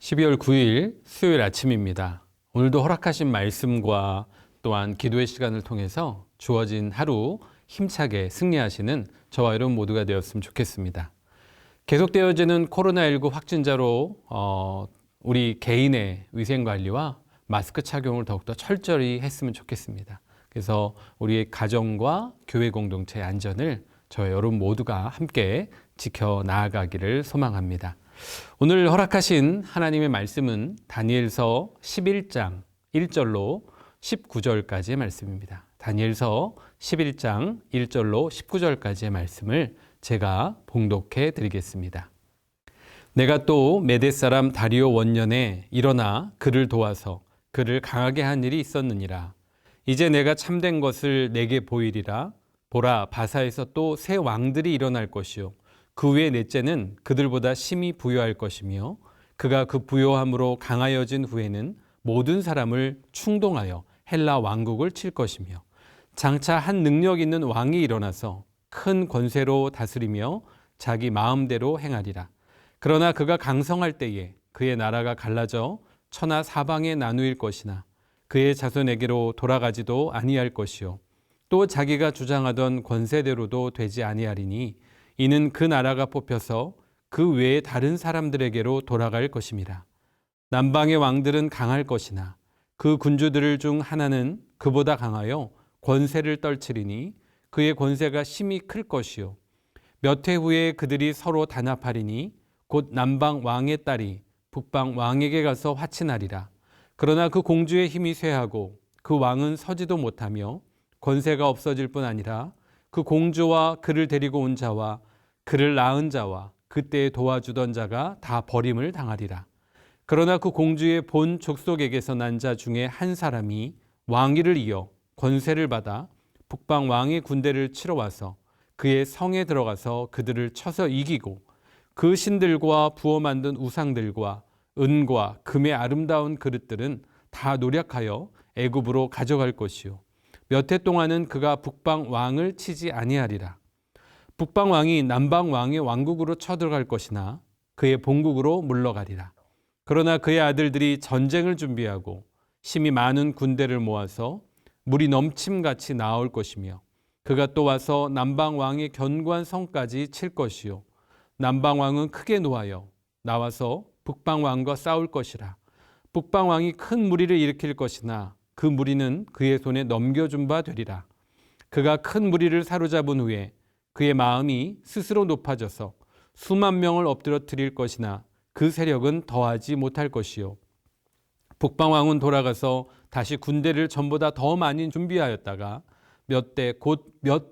12월 9일 수요일 아침입니다. 오늘도 허락하신 말씀과 또한 기도의 시간을 통해서 주어진 하루 힘차게 승리하시는 저와 여러분 모두가 되었으면 좋겠습니다. 계속되어지는 코로나19 확진자로 우리 개인의 위생관리와 마스크 착용을 더욱더 철저히 했으면 좋겠습니다. 그래서 우리의 가정과 교회 공동체의 안전을 저와 여러분 모두가 함께 지켜나가기를 소망합니다. 오늘 허락하신 하나님의 말씀은 다니엘서 11장 1절로 19절까지의 말씀입니다. 다니엘서 11장 1절로 19절까지의 말씀을 제가 봉독해 드리겠습니다. 내가 또 메대 사람 다리오 원년에 일어나 그를 도와서 그를 강하게 한 일이 있었느니라. 이제 내가 참된 것을 내게 보이리라. 보라, 바사에서 또 새 왕들이 일어날 것이요 그 후에 넷째는 그들보다 심히 부요할 것이며 그가 그 부요함으로 강하여진 후에는 모든 사람을 충동하여 헬라 왕국을 칠 것이며 장차 한 능력 있는 왕이 일어나서 큰 권세로 다스리며 자기 마음대로 행하리라. 그러나 그가 강성할 때에 그의 나라가 갈라져 천하 사방에 나누일 것이나 그의 자손에게로 돌아가지도 아니할 것이요 또 자기가 주장하던 권세대로도 되지 아니하리니 이는 그 나라가 뽑혀서 그 외에 다른 사람들에게로 돌아갈 것임이라. 남방의 왕들은 강할 것이나 그 군주들 중 하나는 그보다 강하여 권세를 떨치리니 그의 권세가 심히 클 것이요 몇 해 후에 그들이 서로 단합하리니 곧 남방 왕의 딸이 북방 왕에게 가서 화친하리라. 그러나 그 공주의 힘이 쇠하고 그 왕은 서지도 못하며 권세가 없어질 뿐 아니라 그 공주와 그를 데리고 온 자와 그를 낳은 자와 그때 도와주던 자가 다 버림을 당하리라. 그러나 그 공주의 본 족속에게서 난 자 중에 한 사람이 왕위를 이어 권세를 받아 북방 왕의 군대를 치러 와서 그의 성에 들어가서 그들을 쳐서 이기고 그 신들과 부어 만든 우상들과 은과 금의 아름다운 그릇들은 다 노략하여 애굽으로 가져갈 것이요 몇 해 동안은 그가 북방 왕을 치지 아니하리라. 북방 왕이 남방 왕의 왕국으로 쳐들어갈 것이나 그의 본국으로 물러가리라. 그러나 그의 아들들이 전쟁을 준비하고 심히 많은 군대를 모아서 물이 넘침같이 나올 것이며 그가 또 와서 남방 왕의 견고한 성까지 칠 것이요 남방 왕은 크게 노하여 나와서 북방 왕과 싸울 것이라. 북방 왕이 큰 무리를 일으킬 것이나 그 무리는 그의 손에 넘겨준 바 되리라. 그가 큰 무리를 사로잡은 후에 그의 마음이 스스로 높아져서 수만 명을 엎드러뜨릴 것이나 그 세력은 더하지 못할 것이요 북방왕은 돌아가서 다시 군대를 전보다 더 많이 준비하였다가 몇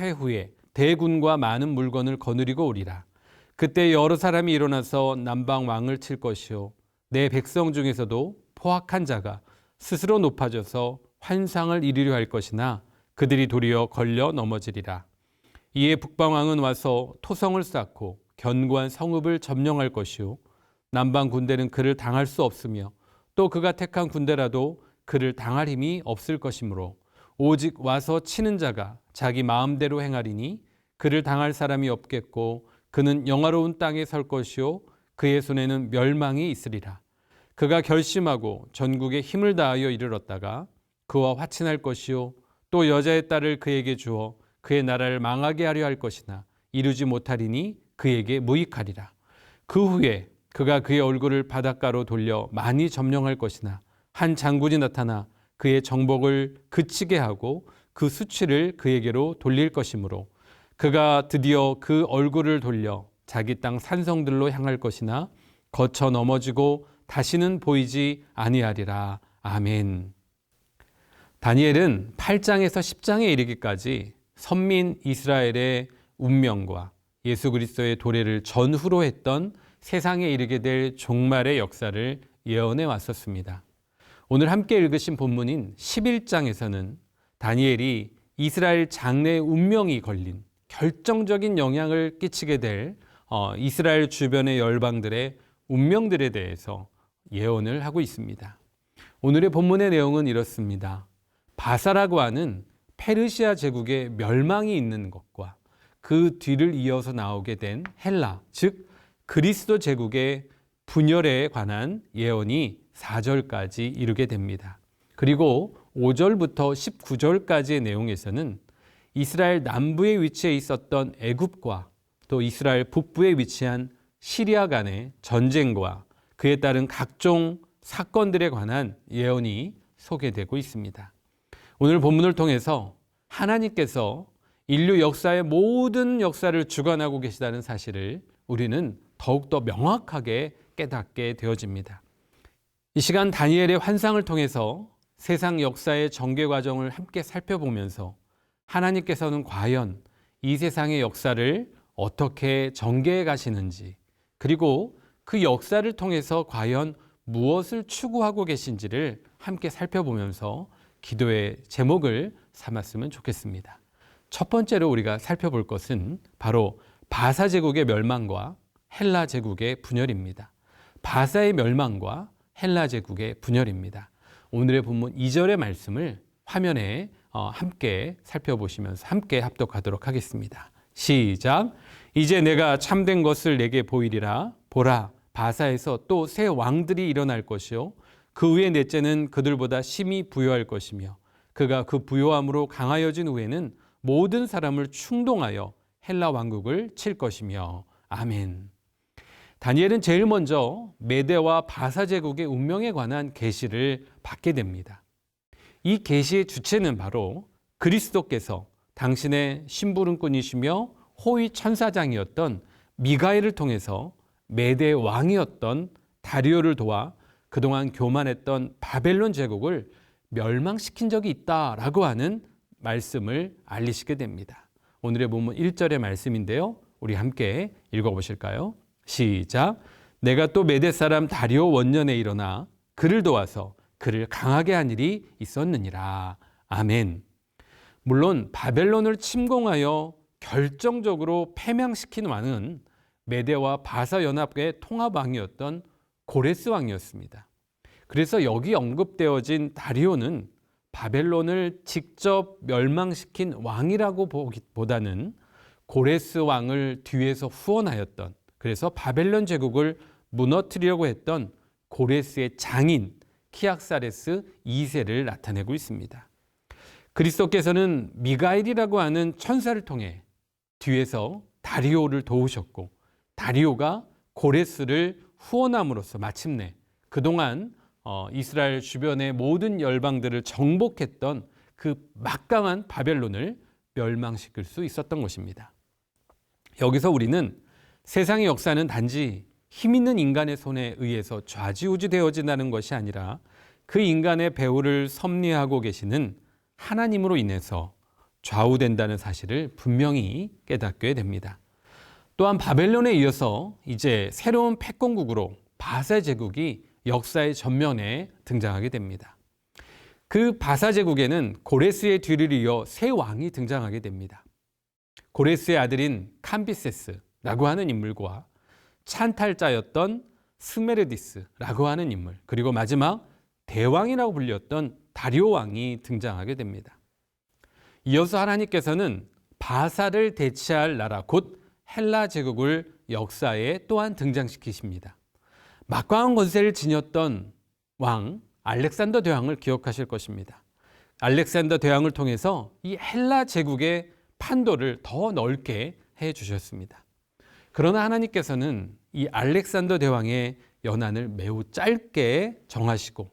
해 후에 대군과 많은 물건을 거느리고 오리라. 그때 여러 사람이 일어나서 남방왕을 칠 것이요 내 백성 중에서도 포악한 자가 스스로 높아져서 환상을 이루려 할 것이나 그들이 도리어 걸려 넘어지리라. 이에 북방왕은 와서 토성을 쌓고 견고한 성읍을 점령할 것이요 남방 군대는 그를 당할 수 없으며 또 그가 택한 군대라도 그를 당할 힘이 없을 것이므로 오직 와서 치는 자가 자기 마음대로 행하리니 그를 당할 사람이 없겠고 그는 영화로운 땅에 설 것이요 그의 손에는 멸망이 있으리라. 그가 결심하고 전국에 힘을 다하여 이르렀다가 그와 화친할 것이요 또 여자의 딸을 그에게 주어 그의 나라를 망하게 하려 할 것이나 이루지 못하리니 그에게 무익하리라. 그 후에 그가 그의 얼굴을 바닷가로 돌려 많이 점령할 것이나 한 장군이 나타나 그의 정복을 그치게 하고 그 수치를 그에게로 돌릴 것이므로 그가 드디어 그 얼굴을 돌려 자기 땅 산성들로 향할 것이나 거쳐 넘어지고 다시는 보이지 아니하리라. 아멘. 다니엘은 8장에서 10장에 이르기까지 선민 이스라엘의 운명과 예수 그리스도의 도래를 전후로 했던 세상에 이르게 될 종말의 역사를 예언해 왔었습니다. 오늘 함께 읽으신 본문인 11장에서는 다니엘이 이스라엘 장래의 운명이 걸린 결정적인 영향을 끼치게 될 이스라엘 주변의 열방들의 운명들에 대해서 예언을 하고 있습니다. 오늘의 본문의 내용은 이렇습니다. 바사라고 하는 페르시아 제국의 멸망이 있는 것과 그 뒤를 이어서 나오게 된 헬라, 즉 그리스도 제국의 분열에 관한 예언이 4절까지 이르게 됩니다. 그리고 5절부터 19절까지의 내용에서는 이스라엘 남부에 위치해 있었던 애굽과 또 이스라엘 북부에 위치한 시리아 간의 전쟁과 그에 따른 각종 사건들에 관한 예언이 소개되고 있습니다. 오늘 본문을 통해서 하나님께서 인류 역사의 모든 역사를 주관하고 계시다는 사실을 우리는 더욱더 명확하게 깨닫게 되어집니다. 이 시간 다니엘의 환상을 통해서 세상 역사의 전개 과정을 함께 살펴보면서 하나님께서는 과연 이 세상의 역사를 어떻게 전개해 가시는지, 그리고 그 역사를 통해서 과연 무엇을 추구하고 계신지를 함께 살펴보면서 기도의 제목을 삼았으면 좋겠습니다. 첫 번째로 우리가 살펴볼 것은 바로 바사 제국의 멸망과 헬라 제국의 분열입니다. 바사의 멸망과 헬라 제국의 분열입니다. 오늘의 본문 2절의 말씀을 화면에 함께 살펴보시면서 함께 합독하도록 하겠습니다. 시작. 이제 내가 참된 것을 내게 보이리라. 보라, 바사에서 또 새 왕들이 일어날 것이요 그 후에 넷째는 그들보다 심히 부요할 것이며 그가 그 부요함으로 강하여진 후에는 모든 사람을 충동하여 헬라 왕국을 칠 것이며. 아멘. 다니엘은 제일 먼저 메대와 바사 제국의 운명에 관한 계시를 받게 됩니다. 이 계시의 주체는 바로 그리스도께서 당신의 심부름꾼이시며 호위 천사장이었던 미가엘을 통해서 메대 왕이었던 다리오를 도와 그동안 교만했던 바벨론 제국을 멸망시킨 적이 있다라고 하는 말씀을 알리시게 됩니다. 오늘의 본문 1절의 말씀인데요. 우리 함께 읽어보실까요? 시작. 내가 또 메대 사람 다리오 원년에 일어나 그를 도와서 그를 강하게 한 일이 있었느니라. 아멘. 물론 바벨론을 침공하여 결정적으로 패망시킨 왕은 메대와 바사 연합의 통합왕이었던 고레스 왕이었습니다. 그래서 여기 언급되어진 다리오는 바벨론을 직접 멸망시킨 왕이라고 보기보다는 고레스 왕을 뒤에서 후원하였던, 그래서 바벨론 제국을 무너뜨리려고 했던 고레스의 장인 키악사레스 2세를 나타내고 있습니다. 그리스도께서는 미가엘이라고 하는 천사를 통해 뒤에서 다리오를 도우셨고, 다리오가 고레스를 후원함으로써 마침내 그동안 이스라엘 주변의 모든 열방들을 정복했던 그 막강한 바벨론을 멸망시킬 수 있었던 것입니다. 여기서 우리는 세상의 역사는 단지 힘 있는 인간의 손에 의해서 좌지우지되어진다는 것이 아니라 그 인간의 배후를 섭리하고 계시는 하나님으로 인해서 좌우된다는 사실을 분명히 깨닫게 됩니다. 또한 바벨론에 이어서 이제 새로운 패권국으로 바사 제국이 역사의 전면에 등장하게 됩니다. 그 바사 제국에는 고레스의 뒤를 이어 새 왕이 등장하게 됩니다. 고레스의 아들인 캄비세스라고 하는 인물과 찬탈자였던 스메르디스라고 하는 인물, 그리고 마지막 대왕이라고 불렸던 다리오 왕이 등장하게 됩니다. 이어서 하나님께서는 바사를 대체할 나라 곧 헬라 제국을 역사에 또한 등장시키십니다. 막강한 권세를 지녔던 왕 알렉산더 대왕을 기억하실 것입니다. 알렉산더 대왕을 통해서 이 헬라 제국의 판도를 더 넓게 해 주셨습니다. 그러나 하나님께서는 이 알렉산더 대왕의 연한을 매우 짧게 정하시고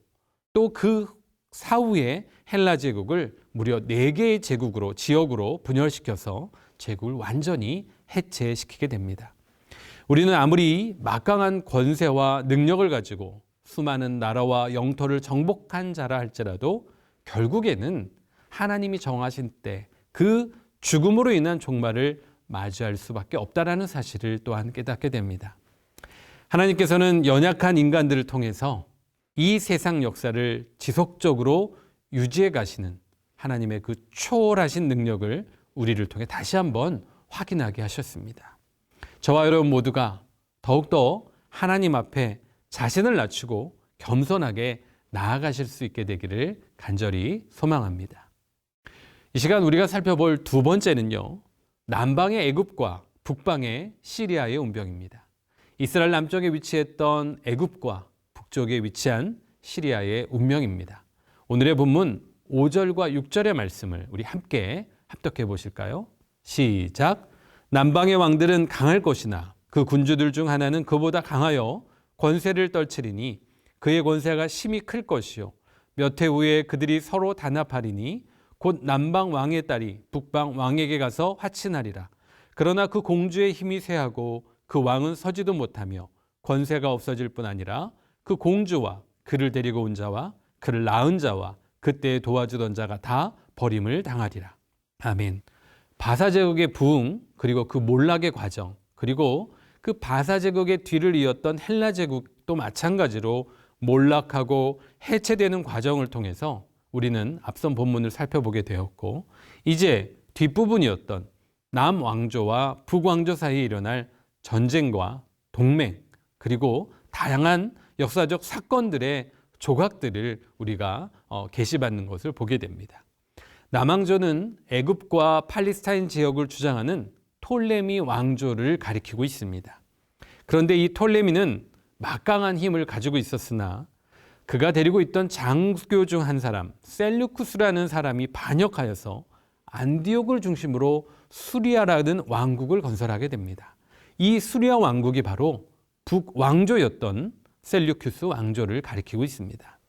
또 그 사후에 헬라 제국을 무려 4개의 제국으로 지역으로 분열시켜서 제국을 완전히 해체시키게 됩니다. 우리는 아무리 막강한 권세와 능력을 가지고 수많은 나라와 영토를 정복한 자라 할지라도 결국에는 하나님이 정하신 때 그 죽음으로 인한 종말을 맞이할 수밖에 없다라는 사실을 또한 깨닫게 됩니다. 하나님께서는 연약한 인간들을 통해서 이 세상 역사를 지속적으로 유지해 가시는 하나님의 그 초월하신 능력을 우리를 통해 다시 한번 확인하게 하셨습니다. 저와 여러분 모두가 더욱더 하나님 앞에 자신을 낮추고 겸손하게 나아가실 수 있게 되기를 간절히 소망합니다. 이 시간 우리가 살펴볼 두 번째는요, 남방의 애굽과 북방의 시리아의 운명입니다. 이스라엘 남쪽에 위치했던 애굽과 북쪽에 위치한 시리아의 운명입니다. 오늘의 본문 5절과 6절의 말씀을 우리 함께 합독해 보실까요? 시작. 남방의 왕들은 강할 것이나 그 군주들 중 하나는 그보다 강하여 권세를 떨치리니 그의 권세가 심히 클 것이요 몇 해 후에 그들이 서로 단합하리니 곧 남방 왕의 딸이 북방 왕에게 가서 화친하리라. 그러나 그 공주의 힘이 쇠하고 그 왕은 서지도 못하며 권세가 없어질 뿐 아니라 그 공주와 그를 데리고 온 자와 그를 낳은 자와 그때 도와주던 자가 다 버림을 당하리라. 아멘. 바사 제국의 부흥, 그리고 그 몰락의 과정, 그리고 그 바사 제국의 뒤를 이었던 헬라 제국도 마찬가지로 몰락하고 해체되는 과정을 통해서 우리는 앞선 본문을 살펴보게 되었고, 이제 뒷부분이었던 남왕조와 북왕조 사이에 일어날 전쟁과 동맹, 그리고 다양한 역사적 사건들의 조각들을 우리가 계시받는 것을 보게 됩니다. 남왕조는 애굽과 팔레스타인 지역을 주장하는 톨레미 왕조를 가리키고 있습니다. 그런데 이 톨레미는 막강한 힘을 가지고 있었으나 그가 데리고 있던 장교 중 한 사람, 셀루쿠스라는 사람이 반역하여서 안디옥을 중심으로 수리아라는 왕국을 건설하게 됩니다. 이 수리아 왕국이 바로 북왕조였던 셀루쿠스 왕조를 가리키고 있습니다.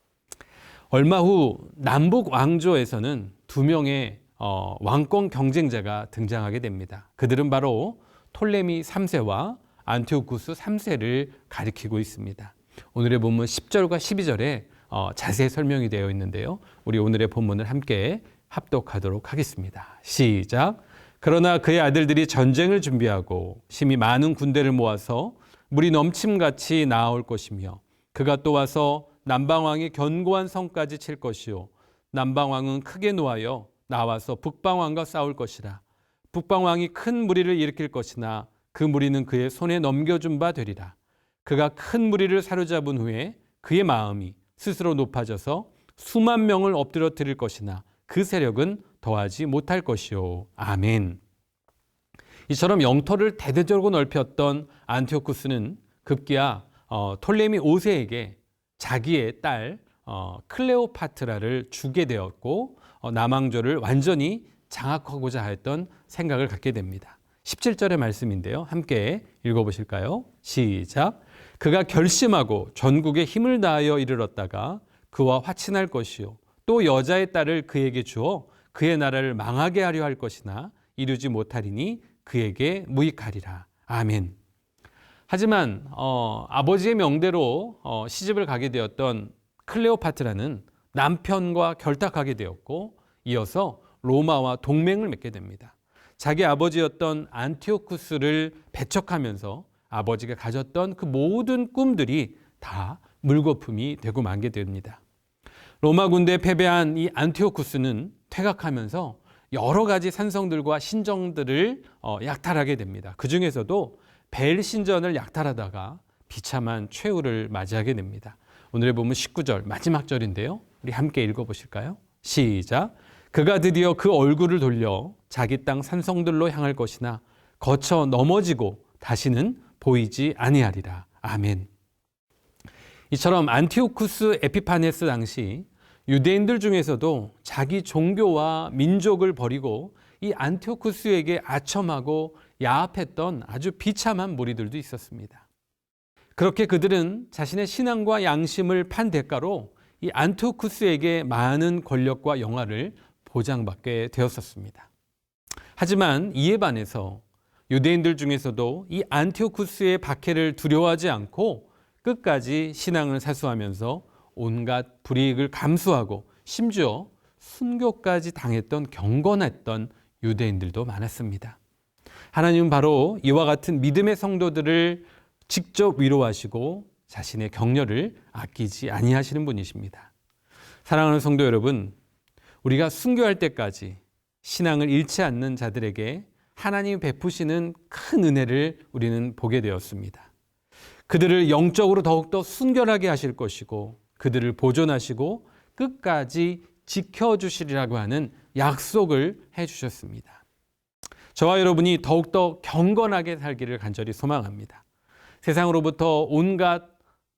얼마 후 남북 왕조에서는 두 명의 왕권 경쟁자가 등장하게 됩니다. 그들은 바로 톨레미 3세와 안티오쿠스 3세를 가리키고 있습니다. 오늘의 본문 10절과 12절에 자세히 설명이 되어 있는데요. 우리 오늘의 본문을 함께 합독하도록 하겠습니다. 시작. 그러나 그의 아들들이 전쟁을 준비하고 심히 많은 군대를 모아서 물이 넘침같이 나아올 것이며 그가 또 와서 남방왕이 견고한 성까지 칠 것이요 남방왕은 크게 노하여 나와서 북방왕과 싸울 것이라. 북방왕이 큰 무리를 일으킬 것이나 그 무리는 그의 손에 넘겨준 바 되리라. 그가 큰 무리를 사로잡은 후에 그의 마음이 스스로 높아져서 수만 명을 엎드러뜨릴 것이나 그 세력은 더하지 못할 것이요. 아멘. 이처럼 영토를 대대적으로 넓혔던 안티오쿠스는 급기야 톨레미 5세에게 자기의 딸 클레오파트라를 주게 되었고 남왕조를 완전히 장악하고자 했던 생각을 갖게 됩니다. 17절의 말씀인데요. 함께 읽어보실까요? 시작. 그가 결심하고 전국에 힘을 다하여 이르렀다가 그와 화친할 것이요 또 여자의 딸을 그에게 주어 그의 나라를 망하게 하려 할 것이나 이루지 못하리니 그에게 무익하리라. 아멘. 하지만 아버지의 명대로 시집을 가게 되었던 클레오파트라는 남편과 결탁하게 되었고 이어서 로마와 동맹을 맺게 됩니다. 자기 아버지였던 안티오쿠스를 배척하면서 아버지가 가졌던 그 모든 꿈들이 다 물거품이 되고 말게 됩니다. 로마 군대에 패배한 이 안티오쿠스는 퇴각하면서 여러 가지 산성들과 신정들을 약탈하게 됩니다. 그 중에서도 벨 신전을 약탈하다가 비참한 최후를 맞이하게 됩니다. 오늘의 본문 19절 마지막 절인데요. 우리 함께 읽어보실까요? 시작. 그가 드디어 그 얼굴을 돌려 자기 땅 산성들로 향할 것이나 거쳐 넘어지고 다시는 보이지 아니하리라. 아멘. 이처럼 안티오쿠스 에피파네스 당시 유대인들 중에서도 자기 종교와 민족을 버리고 이 안티오쿠스에게 아첨하고 야합했던 아주 비참한 무리들도 있었습니다. 그렇게 그들은 자신의 신앙과 양심을 판 대가로 이 안티오쿠스에게 많은 권력과 영화를 보장받게 되었었습니다. 하지만 이에 반해서 유대인들 중에서도 이 안티오쿠스의 박해를 두려워하지 않고 끝까지 신앙을 사수하면서 온갖 불이익을 감수하고 심지어 순교까지 당했던 경건했던 유대인들도 많았습니다. 하나님은 바로 이와 같은 믿음의 성도들을 직접 위로하시고 자신의 격려를 아끼지 아니하시는 분이십니다. 사랑하는 성도 여러분, 우리가 순교할 때까지 신앙을 잃지 않는 자들에게 하나님이 베푸시는 큰 은혜를 우리는 보게 되었습니다. 그들을 영적으로 더욱더 순결하게 하실 것이고 그들을 보존하시고 끝까지 지켜주시리라고 하는 약속을 해주셨습니다. 저와 여러분이 더욱더 경건하게 살기를 간절히 소망합니다. 세상으로부터 온갖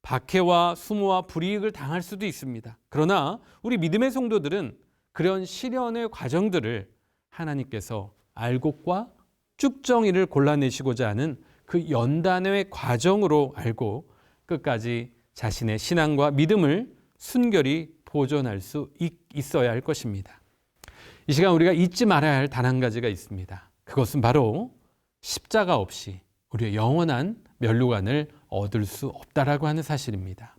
박해와 수모와 불이익을 당할 수도 있습니다. 그러나 우리 믿음의 성도들은 그런 시련의 과정들을 하나님께서 알곡과 쭉정이를 골라내시고자 하는 그 연단의 과정으로 알고 끝까지 자신의 신앙과 믿음을 순결히 보존할 수 있어야 할 것입니다. 이 시간 우리가 잊지 말아야 할 단 한 가지가 있습니다. 그것은 바로 십자가 없이 우리의 영원한 면류관을 얻을 수 없다라고 하는 사실입니다.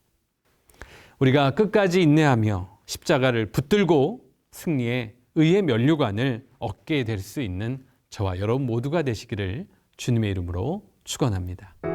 우리가 끝까지 인내하며 십자가를 붙들고 승리의 의의 면류관을 얻게 될 수 있는 저와 여러분 모두가 되시기를 주님의 이름으로 축원합니다.